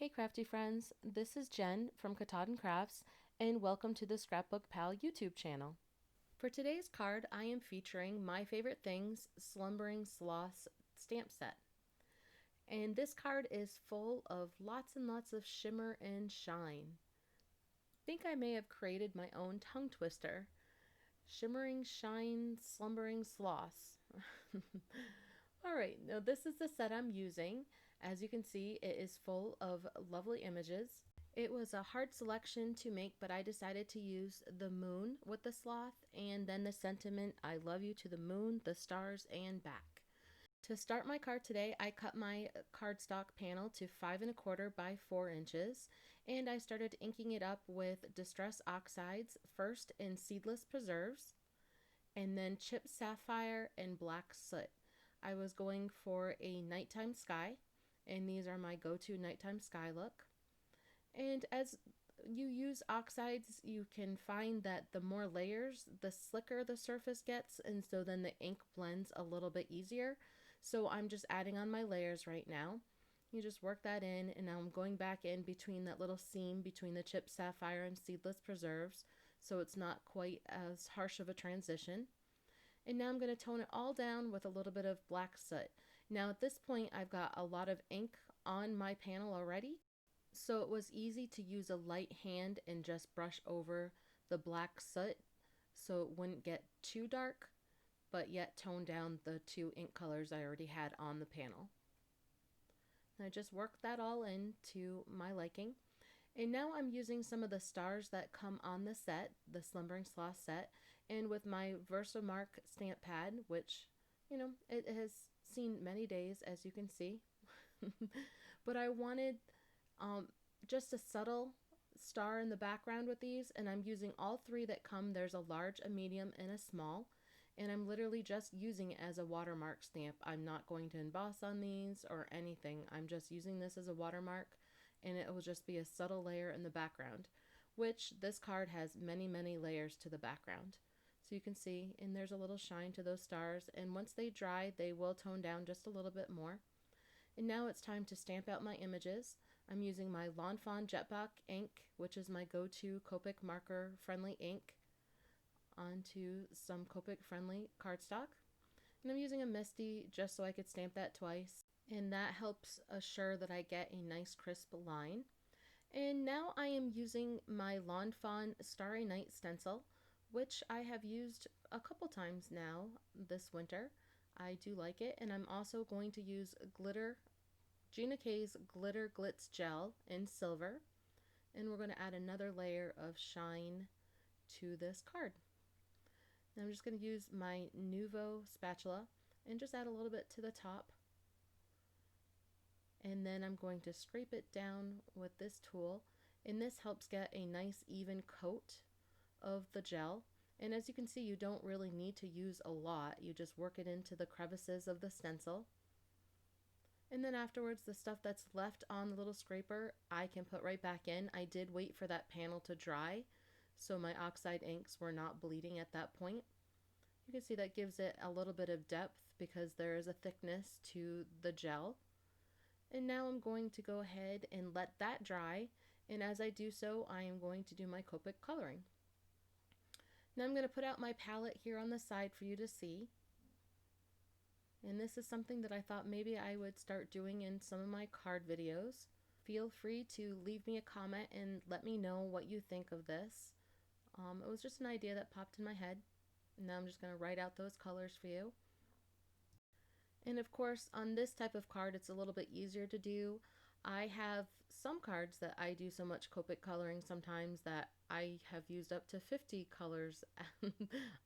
Hey Krafty Friends, this is Jen from Katahdin Krafts, and welcome to the ScrapbookPal YouTube channel. For today's card, I am featuring My Favorite Things Slumbering Sloths stamp set. And this card is full of lots and lots of shimmer and shine. I think I may have created my own tongue twister. Shimmering Shine Slumbering Sloths. Alright, now this is the set I'm using. As you can see, it is full of lovely images. It was a hard selection to make, but I decided to use the moon with the sloth and then the sentiment, I love you to the moon, the stars, and back. To start my card today, I cut my cardstock panel to 5 1/4 by 4 inches, and I started inking it up with Distress Oxides, first in Seedless Preserves, and then Chipped Sapphire and Black Soot. I was going for a nighttime sky, and these are my go-to nighttime sky look. And as you use oxides, you can find that the more layers, the slicker the surface gets, and so then the ink blends a little bit easier. So I'm just adding on my layers right now. You just work that in, and now I'm going back in between that little seam between the Chipped Sapphire and Seedless Preserves, so it's not quite as harsh of a transition. And now I'm going to tone it all down with a little bit of Black Soot. Now at this point, I've got a lot of ink on my panel already, so it was easy to use a light hand and just brush over the Black Soot so it wouldn't get too dark, but yet tone down the two ink colors I already had on the panel. And I just worked that all into my liking. And now I'm using some of the stars that come on the set, the Slumbering Sloth set, and with my VersaMark stamp pad, which, you know, it has seen many days, as you can see. But I wanted just a subtle star in the background with these, and I'm using all three that come. There's a large, a medium, and a small, and I'm literally just using it as a watermark stamp. I'm not going to emboss on these or anything. I'm just using this as a watermark, and it will just be a subtle layer in the background, which this card has many, many layers to the background. So you can see, and there's a little shine to those stars, and once they dry, they will tone down just a little bit more. And now it's time to stamp out my images. I'm using my Lawn Fawn Jetpack ink, which is my go-to Copic marker friendly ink, onto some Copic friendly cardstock. And I'm using a Misty just so I could stamp that twice, and that helps assure that I get a nice crisp line. And now I am using my Lawn Fawn Starry Night stencil, which I have used a couple times now this winter. I do like it, and I'm also going to use Gina K's Glitter Glitz Gel in silver, and we're going to add another layer of shine to this card. Now I'm just going to use my Nuvo spatula and just add a little bit to the top, and then I'm going to scrape it down with this tool, and this helps get a nice even coat of the gel. And as you can see, you don't really need to use a lot. You just work it into the crevices of the stencil. And then afterwards, the stuff that's left on the little scraper, I can put right back in. I did wait for that panel to dry, so my oxide inks were not bleeding at that point. You can see that gives it a little bit of depth because there is a thickness to the gel. And now I'm going to go ahead and let that dry, and as I do so, I am going to do my Copic coloring. Now I'm going to put out my palette here on the side for you to see. And this is something that I thought maybe I would start doing in some of my card videos. Feel free to leave me a comment and let me know what you think of this. It was just an idea that popped in my head. Now I'm just going to write out those colors for you. And of course, on this type of card, it's a little bit easier to do. I have some cards that I do so much Copic coloring sometimes that I have used up to 50 colors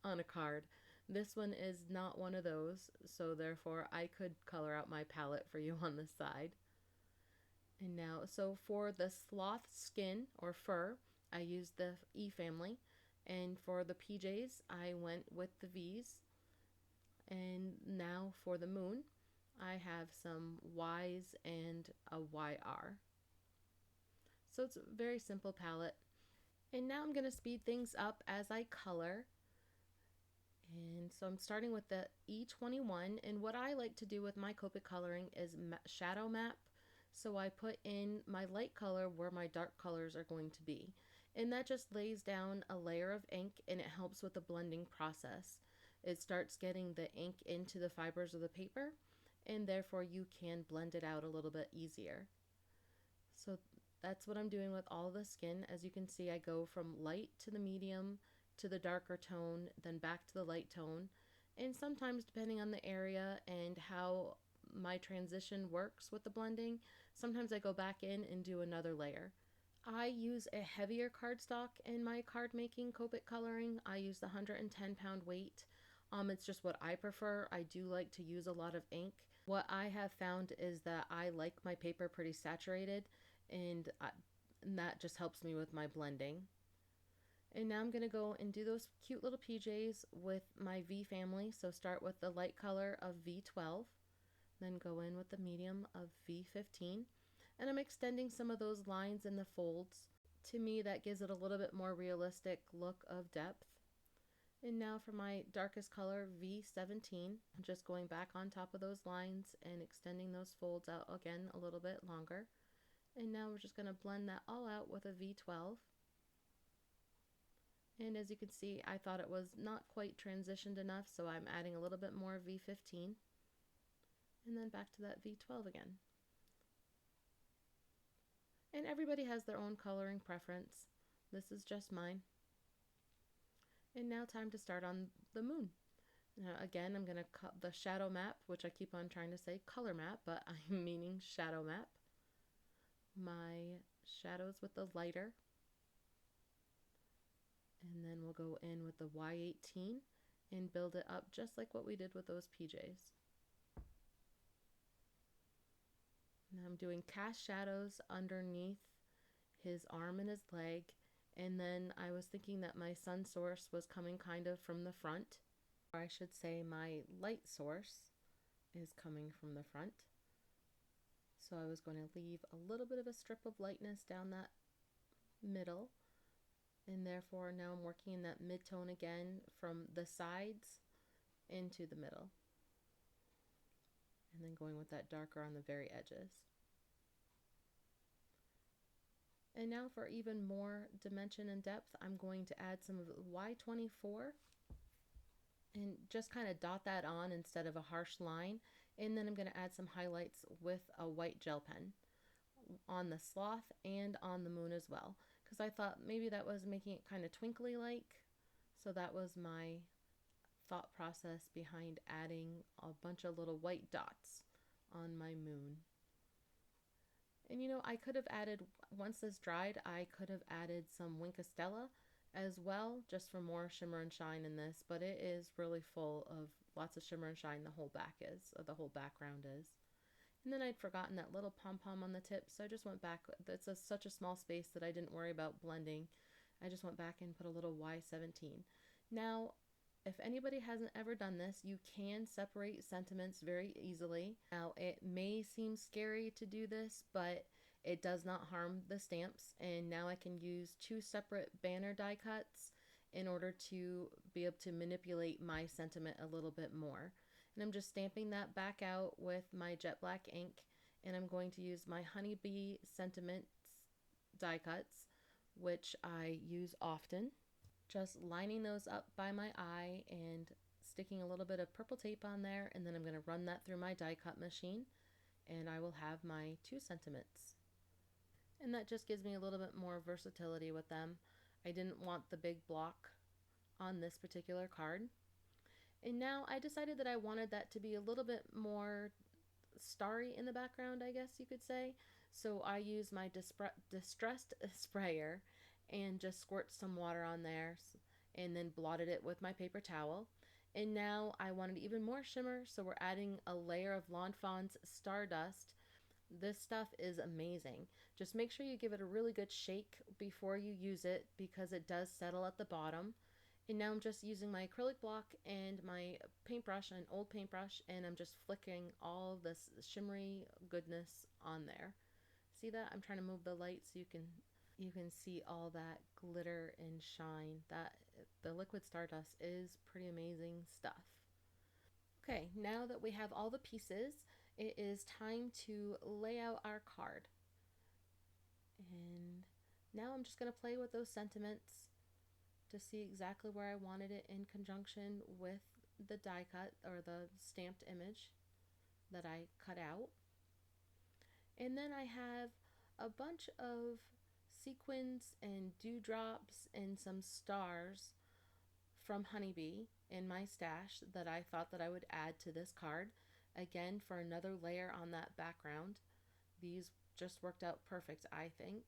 on a card. This one is not one of those, so therefore I could color out my palette for you on the side. And now, so for the sloth skin or fur, I used the E family, and for the PJs, I went with the V's. And now for the moon, I have some Y's and a YR. So it's a very simple palette. And now I'm going to speed things up as I color. And so I'm starting with the E21, and what I like to do with my Copic coloring is shadow map So I put in my light color where my dark colors are going to be. And that just lays down a layer of ink and it helps with the blending process. It starts getting the ink into the fibers of the paper and therefore you can blend it out a little bit easier. So that's what I'm doing with all the skin. As you can see, I go from light to the medium to the darker tone, then back to the light tone. And sometimes depending on the area and how my transition works with the blending, sometimes I go back in and do another layer. I use a heavier cardstock in my card making Copic coloring. I use the 110-pound weight. It's just what I prefer. I do like to use a lot of ink. What I have found is that I like my paper pretty saturated, and that just helps me with my blending. And now I'm going to go and do those cute little PJs with my V family. So start with the light color of V12, then go in with the medium of V15. And I'm extending some of those lines in the folds. To me, that gives it a little bit more realistic look of depth. And now for my darkest color, V17, I'm just going back on top of those lines and extending those folds out again a little bit longer. And now we're just going to blend that all out with a V12. And as you can see, I thought it was not quite transitioned enough, so I'm adding a little bit more V15. And then back to that V12 again. And everybody has their own coloring preference. This is just mine. And now time to start on the moon. Now again, I'm going to cut the shadow map, which I keep on trying to say color map, but I'm meaning shadow map. My shadows with the lighter. And then we'll go in with the Y18 and build it up just like what we did with those PJs. Now I'm doing cast shadows underneath his arm and his leg. And then I was thinking that my sun source was coming kind of from the front. Or I should say my light source is coming from the front. So I was going to leave a little bit of a strip of lightness down that middle. And therefore now I'm working in that mid-tone again from the sides into the middle. And then going with that darker on the very edges. And now for even more dimension and depth, I'm going to add some of the Y24 and just kind of dot that on instead of a harsh line. And then I'm going to add some highlights with a white gel pen on the sloth and on the moon as well, because I thought maybe that was making it kind of twinkly like. So that was my thought process behind adding a bunch of little white dots on my moon. And you know, I could have added, once this dried, I could have added some Winkostella as well, just for more shimmer and shine in this, but it is really full of lots of shimmer and shine, the whole back is, or the whole background is. And then I'd forgotten that little pom-pom on the tip, so I just went back. It's such a small space that I didn't worry about blending. I just went back and put a little Y17. Now, if anybody hasn't ever done this, you can separate sentiments very easily. Now, it may seem scary to do this, but it does not harm the stamps. And now I can use 2 separate banner die cuts in order to be able to manipulate my sentiment a little bit more. And I'm just stamping that back out with my jet black ink. And I'm going to use my Honeybee Sentiments die cuts, which I use often. Just lining those up by my eye and sticking a little bit of purple tape on there, and then I'm going to run that through my die cut machine and I will have my 2 sentiments. And that just gives me a little bit more versatility with them. I didn't want the big block on this particular card. And now I decided that I wanted that to be a little bit more starry in the background, I guess you could say. So I use my distressed sprayer and just squirt some water on there and then blotted it with my paper towel. And now I wanted even more shimmer, so we're adding a layer of Lawn Fawn's Stardust. This stuff is amazing. Just make sure you give it a really good shake before you use it because it does settle at the bottom. And now I'm just using my acrylic block and my paintbrush, an old paintbrush, and I'm just flicking all this shimmery goodness on there. See that? I'm trying to move the light so you can see all that glitter and shine. That the liquid Stardust is pretty amazing stuff. Okay, now that we have all the pieces, it is time to lay out our card. And now I'm just going to play with those sentiments to see exactly where I wanted it in conjunction with the die cut or the stamped image that I cut out. And then I have a bunch of sequins and dewdrops and some stars from Honeybee in my stash that I thought that I would add to this card. Again, for another layer on that background. These just worked out perfect, I think.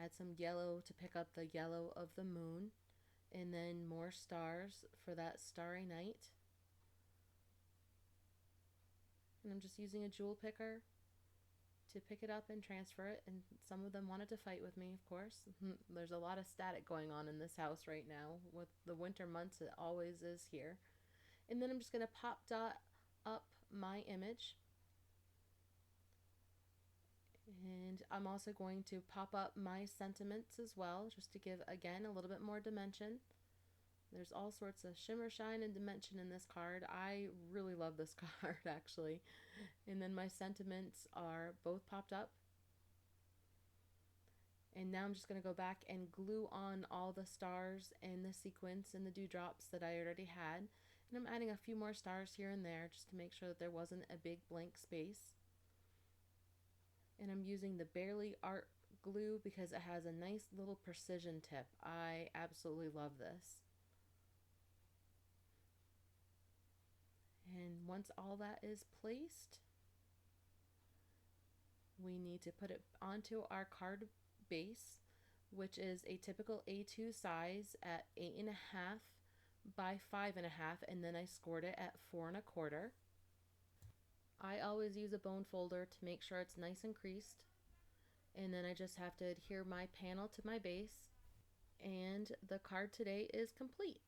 Add some yellow to pick up the yellow of the moon, and then more stars for that starry night. And I'm just using a jewel picker to pick it up and transfer it, and some of them wanted to fight with me, of course. There's a lot of static going on in this house right now. With the winter months, it always is here. And then I'm just going to pop dot up my image. And I'm also going to pop up my sentiments as well, just to give, again, a little bit more dimension. There's all sorts of shimmer, shine, and dimension in this card. I really love this card, actually. And then my sentiments are both popped up. And now I'm just going to go back and glue on all the stars and the sequins and the dewdrops that I already had. And I'm adding a few more stars here and there just to make sure that there wasn't a big blank space. And I'm using the Barely Art glue because it has a nice little precision tip. I absolutely love this. And once all that is placed, we need to put it onto our card base, which is a typical A2 size at 8.5 by 5.5, and then I scored it at 4 1/4. I always use a bone folder to make sure it's nice and creased, and then I just have to adhere my panel to my base, and the card today is complete.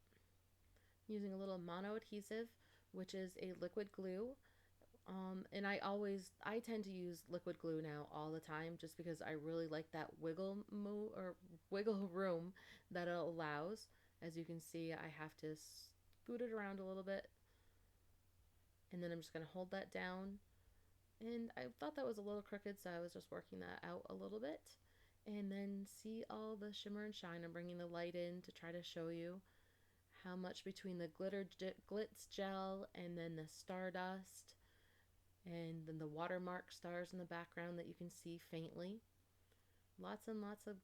Using a little mono adhesive, which is a liquid glue. And I tend to use liquid glue now all the time just because I really like that wiggle room that it allows. As you can see, I have to scoot it around a little bit, and then I'm just going to hold that down. And I thought that was a little crooked, so I was just working that out a little bit. And then see all the shimmer and shine. I'm bringing the light in to try to show you how much between the glitz gel and then the Stardust and then the Watermark stars in the background that you can see faintly. Lots and lots of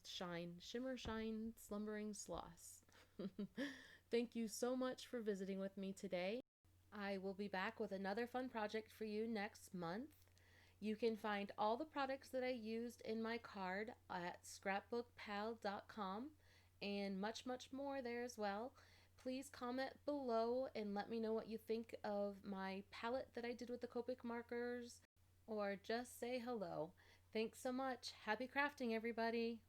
shine, shimmer, shine, slumbering sloths. Thank you so much for visiting with me today. I will be back with another fun project for you next month. You can find all the products that I used in my card at ScrapbookPal.com and much, much more there as well. Please comment below and let me know what you think of my palette that I did with the Copic markers, or just say hello. Thanks so much. Happy crafting, everybody.